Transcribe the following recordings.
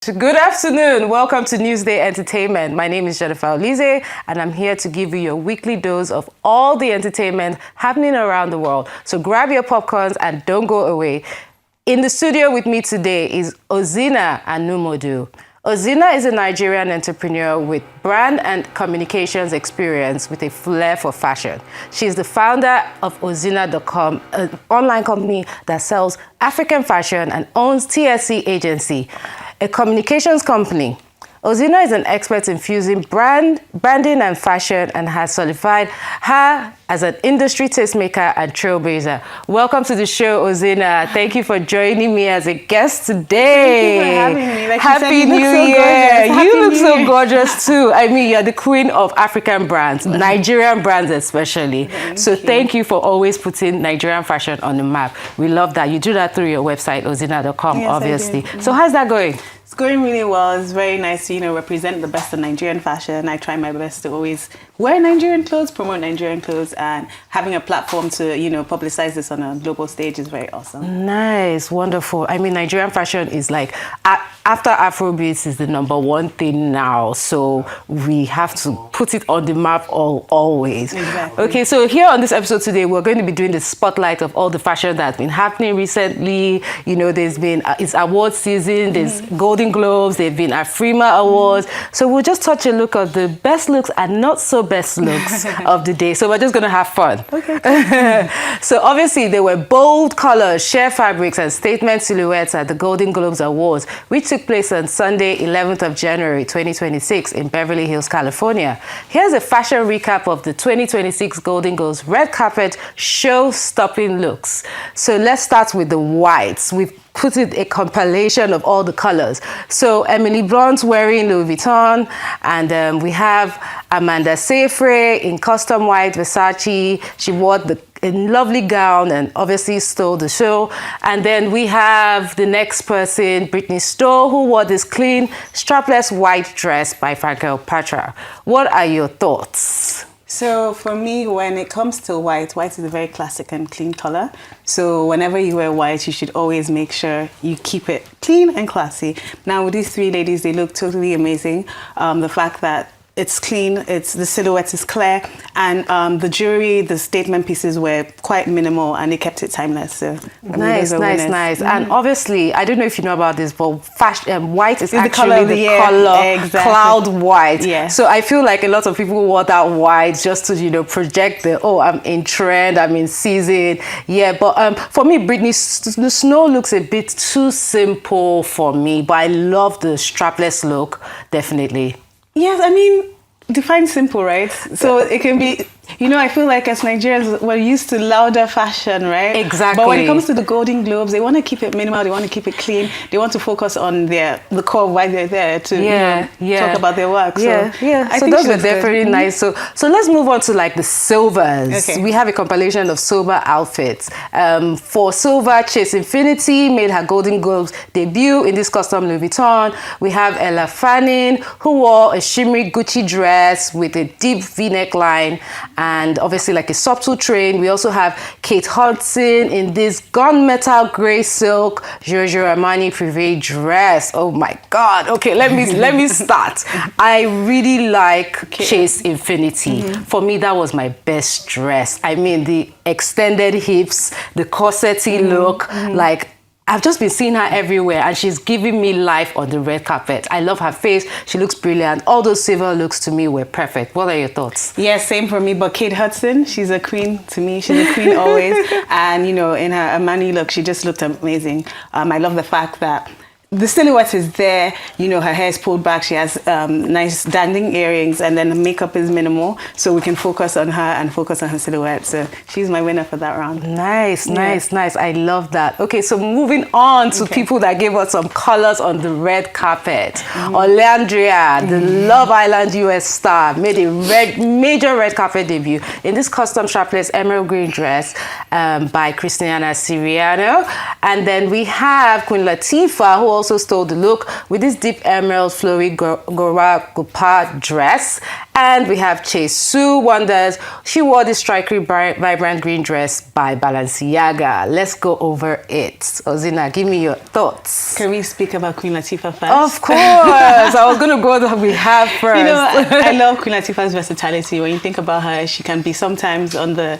Good afternoon. Welcome to Newsday Entertainment. My name is Jennifer Olize, and I'm here to give you your weekly dose of all the entertainment happening around the world. So grab your popcorns and don't go away. In the studio with me today is Ozina Anumodu. Ozina is a Nigerian entrepreneur with brand and communications experience with a flair for fashion. She is the founder of Ozina.com, an online company that sells African fashion and owns TSC Agency, a communications company. Ozina is an expert in fusing branding and fashion and has solidified her as an industry tastemaker and trailblazer. Welcome to the show, Ozina. Thank you for joining me as a guest today. Thank you for having me. Like Happy New Year. You look so gorgeous too. I mean, you're the queen of African brands, Nigerian brands especially. Thank you for always putting Nigerian fashion on the map. We love that. You do that through your website, Ozina.com, yes, obviously. So how's that going? It's going really well. It's very nice to, represent the best of Nigerian fashion. I try my best to always wear Nigerian clothes, promote Nigerian clothes, and having a platform to, publicize this on a global stage is very awesome. Nice, wonderful. I mean, Nigerian fashion is like, after Afrobeats is the #1 thing now, so we have to put it on the map always. Exactly. Okay, so here on this episode today, we're going to be doing the spotlight of all the fashion that's been happening recently. There's been, it's award season, there's Golden Globes, there've been AFRIMA Awards. So we'll just touch a look at the best looks and not so best looks of the day. So we're just going to have fun. Okay. So obviously there were bold colors, sheer fabrics and statement silhouettes at the Golden Globes Awards, which took place on Sunday, 11th of January, 2026 in Beverly Hills, California. Here's a fashion recap of the 2026 Golden Globes red carpet show-stopping looks. So let's start with the whites. We've put in a compilation of all the colors. So Emily Blunt's wearing Louis Vuitton, and we have Amanda Seyfried in custom white Versace. She wore a lovely gown and obviously stole the show. And then we have the next person, Britney Stowe, who wore this clean, strapless white dress by Frankel Patra. What are your thoughts? So for me, when it comes to white is a very classic and clean color. So whenever you wear white, you should always make sure you keep it clean and classy. Now with these three ladies, they look totally amazing. The fact that it's clean, the silhouette is clear, and the jewelry, the statement pieces were quite minimal, and they kept it timeless. So nice. And obviously, I don't know if you know about this, but white is actually the color exactly. Cloud white. Yeah. So I feel like a lot of people wore that white just to project I'm in trend, I'm in season. Yeah, but for me, Britney Snow looks a bit too simple for me, but I love the strapless look, definitely. Yes, I mean, define simple, right? So it can be, I feel like as Nigerians, we're used to louder fashion, right? Exactly. But when it comes to the Golden Globes, they want to keep it minimal, they want to keep it clean, they want to focus on the core of why they're there to talk about their work. So those were definitely nice. So let's move on to like the silvers. Okay. We have a compilation of silver outfits. For silver, Chase Infinity made her Golden Globes debut in this custom Louis Vuitton. We have Ella Fanning, who wore a shimmery Gucci dress with a deep V-neck line and obviously like a subtle train. We also have Kate Hudson in this gunmetal gray silk Giorgio Armani Privé dress. Oh my God. Okay, let me start. I really like Chase Infinity. For me, that was my best dress. I mean, the extended hips, the corset-y look, like I've just been seeing her everywhere, and she's giving me life on the red carpet. I love her face. She looks brilliant. All those silver looks to me were perfect. What are your thoughts? Yeah, same for me. But Kate Hudson, she's a queen to me. She's a queen always. And, in her Armani look, she just looked amazing. I love the fact that the silhouette is there, her hair is pulled back, she has nice dangling earrings, and then the makeup is minimal, so we can focus on her and focus on her silhouette. So she's my winner for that round. Nice. I love that. Okay, so moving on to people that gave us some colors on the red carpet. Olandria, the Love Island US star, made a major red carpet debut in this custom strapless emerald green dress by Christiana Siriano. And then we have Queen Latifah, who also stole the look with this deep emerald flowy Gora Gupa dress. And we have Sue Wonders. She wore this striking vibrant green dress by Balenciaga. Let's go over it. Ozina, give me your thoughts. Can we speak about Queen Latifah first? Of course. I was going to go to we have first. You know, I love Queen Latifah's versatility. When you think about her, she can be sometimes on the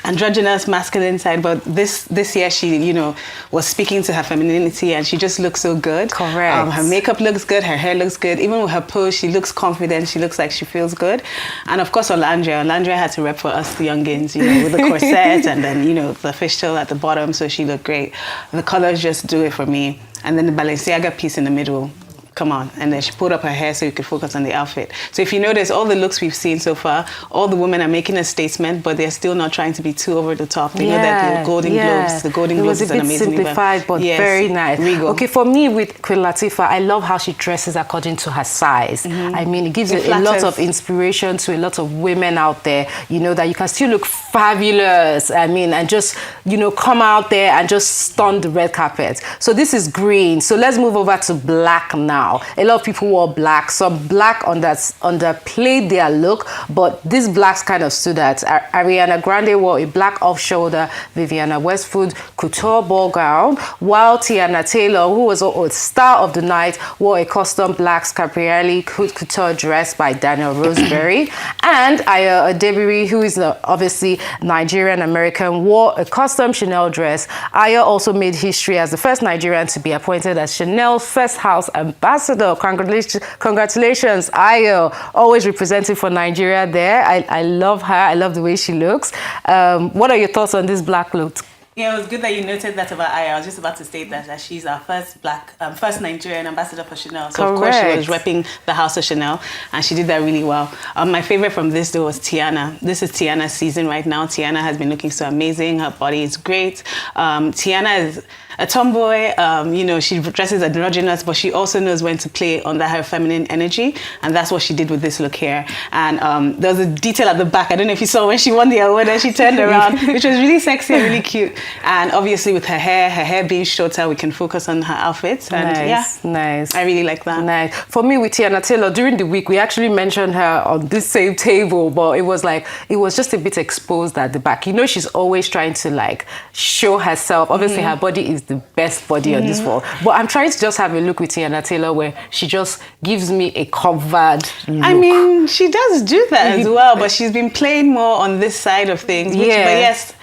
androgynous masculine side, but this year she, you know, was speaking to her femininity, and she just looks so good. Correct. Her makeup looks good, her hair looks good, even with her pose she looks confident, she looks like she feels good. And of course Olandria had to rep for us the youngins, you know, with the corset and then, you know, the fishtail at the bottom, so she looked great. The colors just do it for me. And then the Balenciaga piece in the middle, come on. And then she pulled up her hair so you could focus on the outfit. So if you notice, all the looks we've seen so far, all the women are making a statement, but they're still not trying to be too over the top. They know that the Golden Globes is an amazing event. Simplified, but very nice. Regal. Okay, for me with Queen Latifah, I love how she dresses according to her size. I mean, it gives a lot of inspiration to a lot of women out there, you know, that you can still look fabulous, I mean, and just, you know, come out there and just stun the red carpet. So this is green. So let's move over to black now. A lot of people wore black. Some black underplayed their look, but these blacks kind of stood out. Ariana Grande wore a black off-shoulder Vivienne Westwood couture ball gown, while Tiana Taylor, who was a star of the night, wore a custom black Schiaparelli couture dress by Daniel Roseberry. And Aya Adebiri, who is obviously Nigerian-American, wore a custom Chanel dress. Aya also made history as the first Nigerian to be appointed as Chanel's first house ambassador. Congratulations, Ayo, always representing for Nigeria there. I love her. I love the way she looks. What are your thoughts on this black look? Yeah, it was good that you noted that about Aya. I was just about to state that she's our first Nigerian ambassador for Chanel. So Correct. Of course she was repping the house of Chanel, and she did that really well. My favorite from this though was Tiana. This is Tiana's season right now. Tiana has been looking so amazing. Her body is great. Tiana is a tomboy, you know, she dresses androgynous, but she also knows when to play under her feminine energy, and that's what she did with this look here. And there was a detail at the back, I don't know if you saw when she won the award and she turned around, which was really sexy and really cute. And obviously with her hair being shorter, we can focus on her outfits. And nice. I really like that. Nice. For me, with Tiana Taylor, during the week, we actually mentioned her on this same table, but it was just a bit exposed at the back. You know, she's always trying to like show herself. Obviously, her body is the best body on this world. But I'm trying to just have a look with Tiana Taylor where she just gives me a covered look. I mean, she does do that as well, but she's been playing more on this side of things.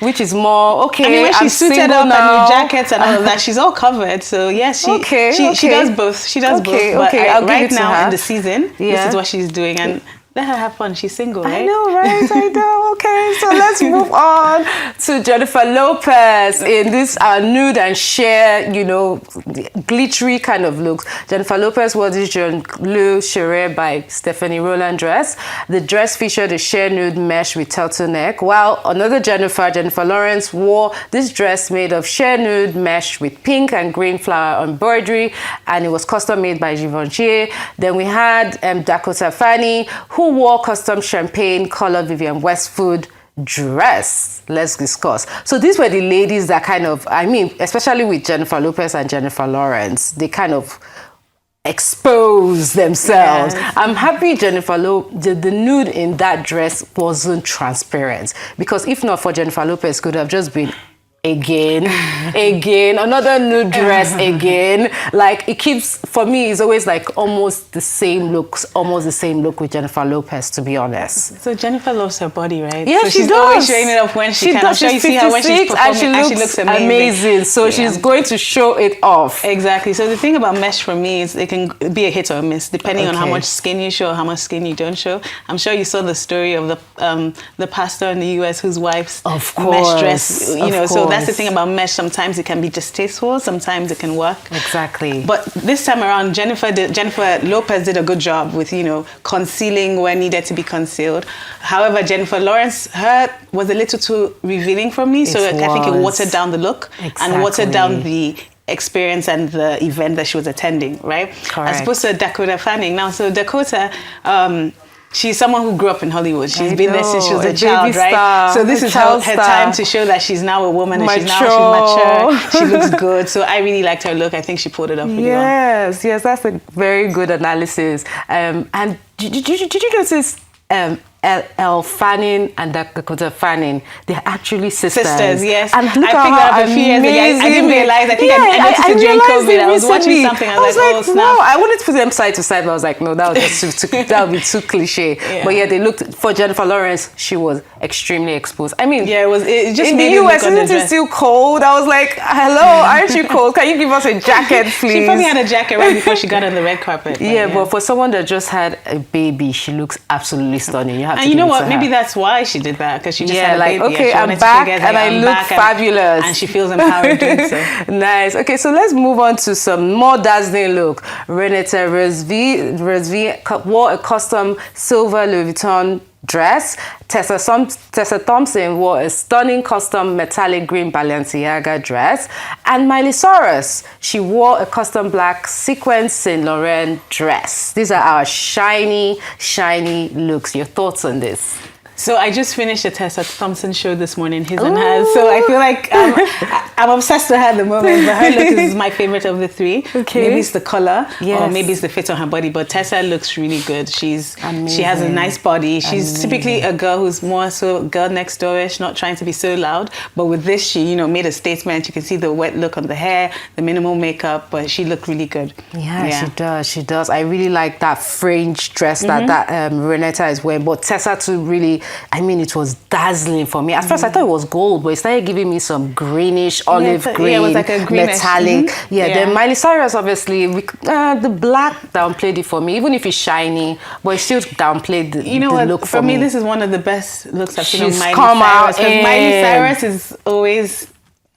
Which is more, okay, I mean, when she's suited up now. and with jackets and all of that, she's all covered. So yes, she does both. She does both. But right now in the season, this is what she's doing. And let her have fun. She's single, right? I know, right? I know. Okay, so let's move on to Jennifer Lopez in this nude and sheer, you know, glittery kind of looks. Jennifer Lopez wore this Jean Bleu Cherie by Stephanie Rowland dress. The dress featured a sheer nude mesh with turtleneck, while another Jennifer Lawrence, wore this dress made of sheer nude mesh with pink and green flower embroidery, and it was custom made by Givenchy. Then we had Dakota Fanning, who wore custom champagne colored Vivienne Westwood dress. Let's discuss. So these were the ladies that kind of, I mean, especially with Jennifer Lopez and Jennifer Lawrence, they kind of expose themselves. Yes. I'm happy the nude in that dress wasn't transparent, because if not for Jennifer Lopez, could have just been again, another nude dress again. Like, it keeps, for me, it's always like almost the same look with Jennifer Lopez, to be honest. So Jennifer loves her body, right? Yeah, so she she's does. Always showing it off when she can. I'm sure you see her when she's performing, and she looks amazing. So she's going to show it off. Exactly. So the thing about mesh for me is it can be a hit or a miss, depending on how much skin you show, how much skin you don't show. I'm sure you saw the story of the pastor in the US whose wife's mesh dress, you know, so that's the thing about mesh. Sometimes it can be distasteful, sometimes it can work. Exactly. But this time around, Jennifer Lopez did a good job with, you know, concealing where needed to be concealed. However, Jennifer Lawrence, her was a little too revealing for me. So I think it watered down the look and watered down the experience and the event that she was attending, right? Correct. As opposed to Dakota Fanning. Now, so Dakota, she's someone who grew up in Hollywood. She's been there since she was a child, right? Star, so this is her time to show that she's now a woman and she's mature. She looks good. So I really liked her look. I think she pulled it off really well. Yes, that's a very good analysis. And did you notice Elle Fanning and Dakota Fanning, they're actually sisters. Yes. And look I picked how up a few years ago. I didn't realize. I think I noticed it during COVID. I was watching something. I was like, oh, snap. Wow. I wanted to put them side to side, but I was like, no, that was just that would be too cliche. Yeah. But yeah, they looked, for Jennifer Lawrence, she was extremely exposed. I mean, yeah, it just in the US, isn't it still cold? I was like, hello, aren't you cold? Can you give us a jacket, please? She probably had a jacket right before she got on the red carpet. But for someone that just had a baby, she looks absolutely stunning. And you know what? Maybe that's why she did that, because she just had a baby. Okay, I'm back and I look fabulous. And she feels empowered doing so. Nice. Okay, so let's move on to some more dazzling look. Renata Resvi wore a custom silver Louis Vuitton dress. Tessa Thompson wore a stunning custom metallic green Balenciaga dress. And Miley Cyrus, she wore a custom black sequin Saint Laurent dress. These are our shiny looks. Your thoughts on this? So I just finished the Tessa Thompson show this morning, his and hers. So I feel like I'm obsessed with her at the moment, but her look is my favorite of the three. Okay. Maybe it's the color, or maybe it's the fit on her body, but Tessa looks really good. She has a nice body. She's typically a girl who's more so girl next door-ish, not trying to be so loud. But with this, she made a statement. You can see the wet look on the hair, the minimal makeup, but she looked really good. Yeah, she does. I really like that fringe dress that Renata is wearing, but Tessa too really, it was dazzling for me. At first, I thought it was gold, but it started giving me some greenish, olive green, it was like a greenish, metallic. Then Miley Cyrus, obviously, the black downplayed it for me, even if it's shiny, but it still downplayed the look for me. For me, this is one of the best looks I've seen of Miley Cyrus. Because Miley Cyrus is always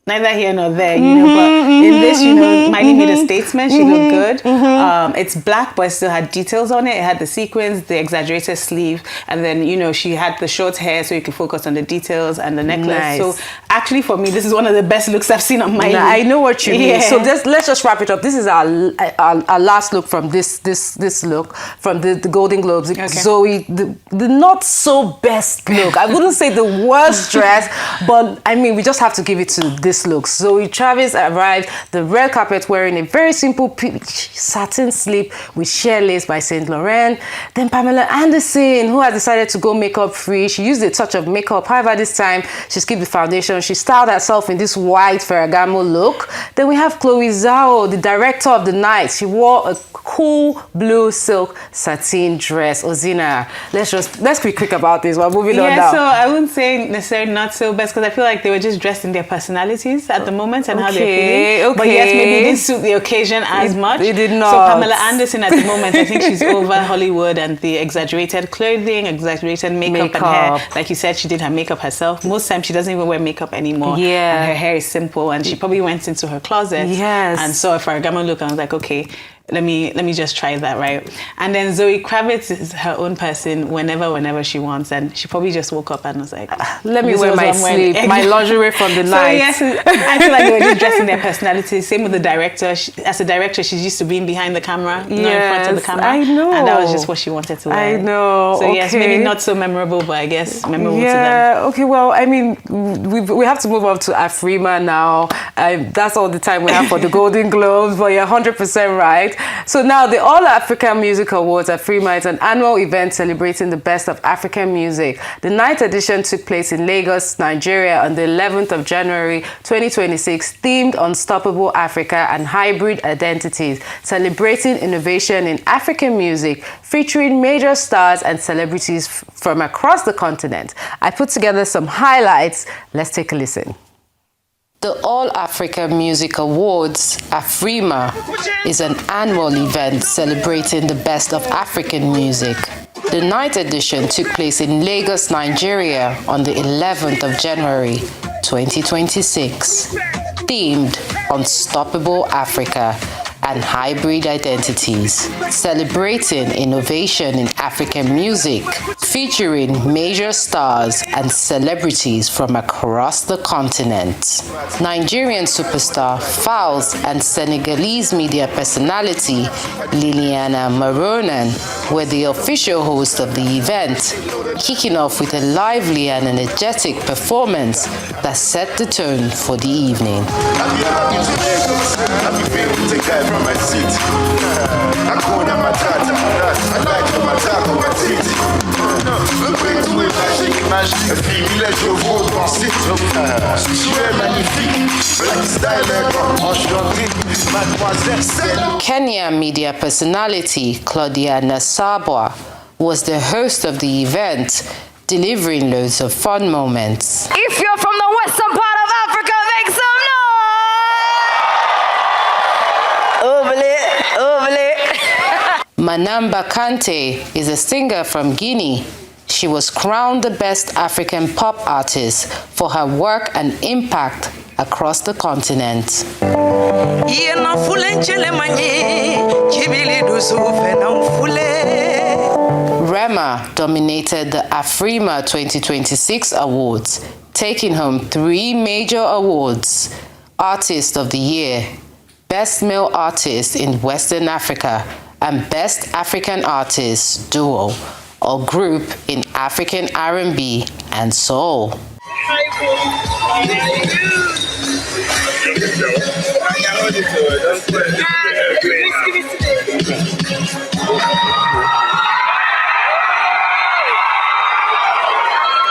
neither here nor there, but in this, Miley made a statement. She looked good. It's black, but it still had details on it. It had the sequins, the exaggerated sleeve, and then, she had the short hair so you could focus on the details and the necklace. Nice. So actually, for me, this is one of the best looks I've seen on Miley. I know what you mean. So let's just wrap it up. This is our last look from this look, from the Golden Globes. Okay. Zoe, the not so best look. I wouldn't say the worst dress, but we just have to give it to this look. Zoe Travis arrived the red carpet wearing a very simple peach satin slip with sheer lace by Saint Laurent. Then Pamela Anderson, who has decided to go makeup free. She used a touch of makeup. However, this time she skipped the foundation. She styled herself in this white Ferragamo look. Then we have Chloe Zhao, the director of the night. She wore a cool blue silk satin dress. Ozina, let's be quick about this. We're moving on now. So I wouldn't say necessarily not so best, because I feel like they were just dressed in their personalities at the moment and how they're feeling. But yes, maybe it didn't suit the occasion as much. It did not. So Pamela Anderson at the moment, I think she's over Hollywood and the exaggerated clothing, exaggerated makeup and hair. Like you said, she did her makeup herself. Most times she doesn't even wear makeup anymore. Yeah. And her hair is simple, and she probably went into her closet and saw a Ferragamo look and was like, okay, let me just try that, right? And then Zoe Kravitz is her own person whenever she wants, and she probably just woke up and was like, let me wear my sleep, my lingerie from the night. So yes, I feel like they were just dressing their personalities. Same with the director. As a director, she's used to being behind the camera, not in front of the camera. I know. And that was just what she wanted to wear. I know. So yes, maybe not so memorable, but I guess memorable to them. Yeah, okay, well, we have to move on to AFRIMA now. That's all the time we have for the Golden Globes, but you're 100% right. So now the All African Music Awards, AFRIMA, is an annual event celebrating the best of African music. The ninth edition took place in Lagos, Nigeria on the 11th of January 2026, themed Unstoppable Africa and Hybrid Identities, celebrating innovation in African music, featuring major stars and celebrities from across the continent. I put together some highlights. Let's take a listen. The All Africa Music Awards, AFRIMA, is an annual event celebrating the best of African music. The ninth edition took place in Lagos, Nigeria on the 11th of January 2026, themed Unstoppable Africa and Hybrid Identities, celebrating innovation in African music, featuring major stars and celebrities from across the continent. Nigerian superstar Falz and Senegalese media personality Liliana Maronan were the official hosts of the event, kicking off with a lively and energetic performance that set the tone for the evening. Kenya media personality Claudia Nasabwa was the host of the event, delivering loads of fun moments. If you're from the western part of Africa, make some noise! Manamba Kante is a singer from Guinea. She was crowned the best African pop artist for her work and impact across the continent. Rema dominated the AFRIMA 2026 Awards, taking home 3 major awards: Artist of the Year, Best Male Artist in Western Africa, and Best African Artist Duo or Group in African R&B and Soul.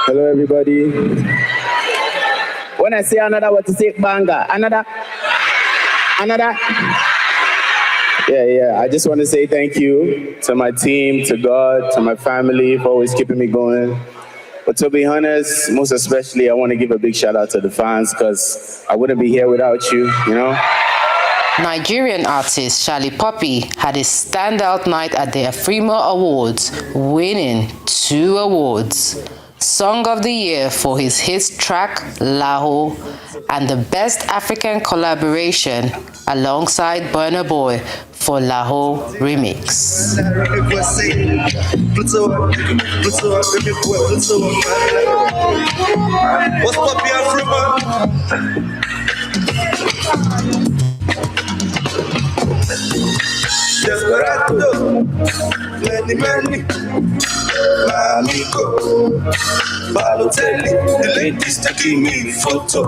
Hello, everybody. When I say another, what to say? Banga. Another. Yeah. I just want to say thank you to my team, to God, to my family for always keeping me going. But to be honest, most especially, I want to give a big shout out to the fans because I wouldn't be here without you, you know? Nigerian artist Charlie Poppy had a standout night at the AFRIMA Awards, winning 2 awards. Song of the Year for his hit track Laho and the Best African Collaboration alongside Burna Boy for Laho Remix. What's Poppy AFRIMA? Desperado, many, my amigo, Balotelli, the ladies taking me photo,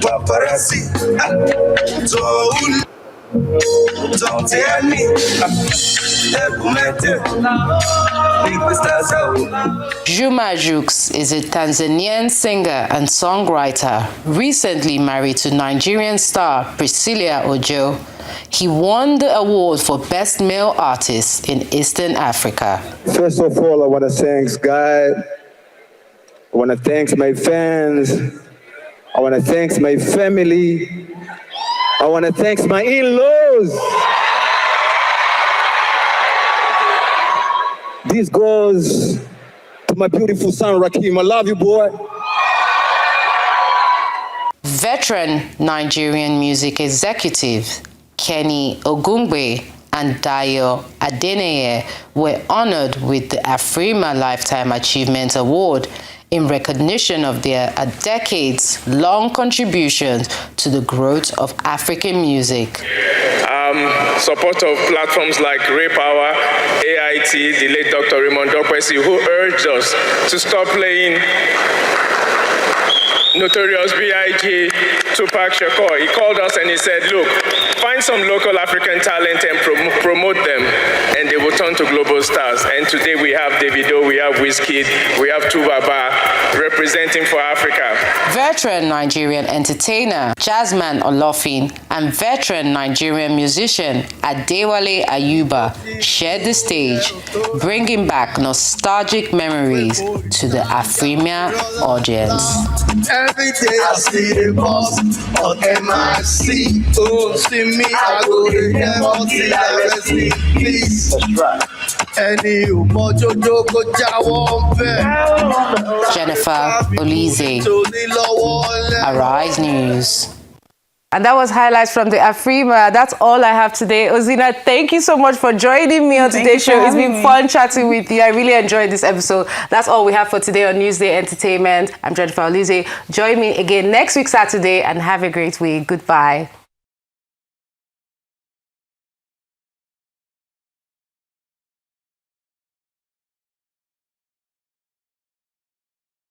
paparazzi, don't tell me, Juma Jux is a Tanzanian singer and songwriter, recently married to Nigerian star Priscilla Ojo. He won the award for Best Male Artist in Eastern Africa. First of all, I want to thank God. I want to thank my fans. I want to thank my family. I want to thank my in-laws. This goes to my beautiful son, Rakim. I love you, boy. Veteran Nigerian music executive Kenny Ogungbe and Dayo Adeneye were honored with the AFRIMA Lifetime Achievement Award in recognition of their decades-long contributions to the growth of African music. Support of platforms like Ray Power, AIT, the late Dr. Raymond Dokwesi, who urged us to stop playing Notorious B.I.G., Tupac Shakur. He called us and he said, look, find some local African talent and promote them, and they will turn to global stars. And today we have Davido, we have Wizkid, we have Tubaba representing for Africa. Veteran Nigerian entertainer Jasmine Olofin and veteran Nigerian musician Adewale Ayuba shared the stage, bringing back nostalgic memories to the AFRIMA audience. Every day I see the boss on MIC. Oh, see me, I go to them until I rest in peace. That's right. Jennifer Olize, Arise News. And that was highlights from the AFRIMA. That's all I have today. Ozina, thank you so much for joining me on today's show. It's been fun chatting with you. I really enjoyed this episode. That's all we have for today on Newsday Entertainment. I'm Jennifer Olize. Join me again next week, Saturday, and have a great week. Goodbye.